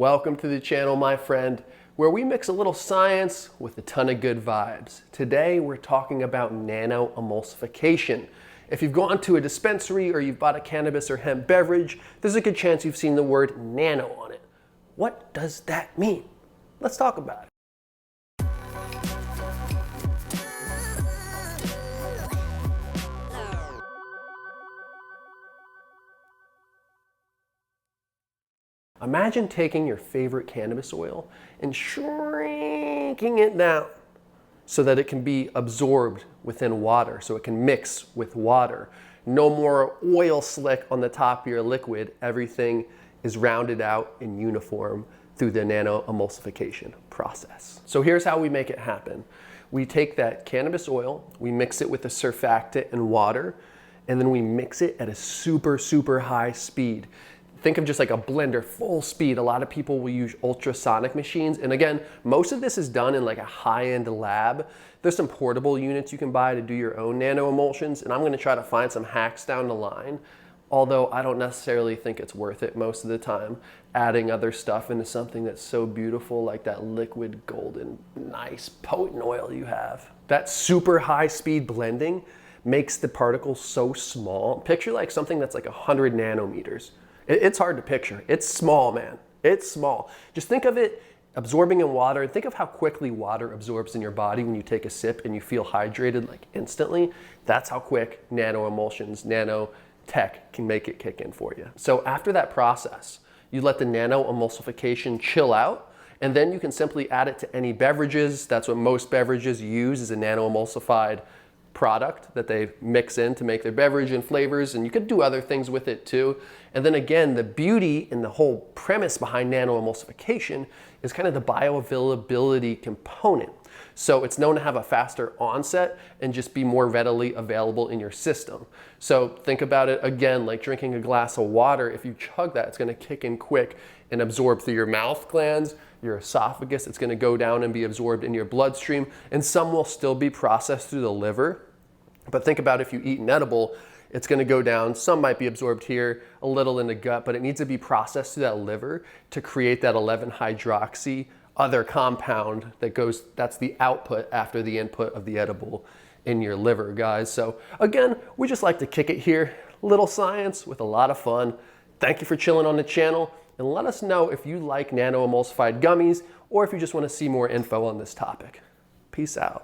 Welcome to the channel, my friend, where we mix a little science with a ton of good vibes. Today, we're talking about nano emulsification. If you've gone to a dispensary or you've bought a cannabis or hemp beverage, there's a good chance you've seen the word nano on it. What does that mean? Let's talk about it. Imagine taking your favorite cannabis oil and shrinking it down so that it can be absorbed within water, so it can mix with water. No more oil slick on the top of your liquid. Everything is rounded out and uniform through the nano emulsification process. So here's how we make it happen. We take that cannabis oil, we mix it with a surfactant and water, and then we mix it at a super high speed. Think of just like a blender, full speed. A lot of people will use ultrasonic machines. And again, most of this is done in like a high-end lab. There's some portable units you can buy to do your own nano emulsions. And I'm gonna try to find some hacks down the line. Although I don't necessarily think it's worth it most of the time, adding other stuff into something that's so beautiful like that liquid golden, nice, potent oil you have. That super high speed blending makes the particles so small. Picture like something that's like 100 nanometers. It's hard to picture. It's small, man. It's small. Just think of it absorbing in water. Think of how quickly water absorbs in your body when you take a sip and you feel hydrated like instantly. That's how quick nano emulsions, nano tech can make it kick in for you. So after that process, you let the nano emulsification chill out, and then you can simply add it to any beverages. That's what most beverages use, is a nano emulsified product that they mix in to make their beverage and flavors, and you could do other things with it too. And then again, the beauty and the whole premise behind nano emulsification is kind of the bioavailability component. So it's known to have a faster onset and just be more readily available in your system. So think about it again like drinking a glass of water. If you chug that, it's going to kick in quick and absorb through your mouth glands, your esophagus. It's going to go down and be absorbed in your bloodstream, and some will still be processed through the liver. But think about if you eat an edible, it's going to go down. Some might be absorbed here, a little in the gut, but it needs to be processed through that liver to create that 11-hydroxy other compound that goes, that's the output after the input of the edible in your liver, guys. So again, we just like to kick it here. Little science with a lot of fun. Thank you for chilling on the channel, and let us know if you like nano emulsified gummies or if you just want to see more info on this topic. Peace out.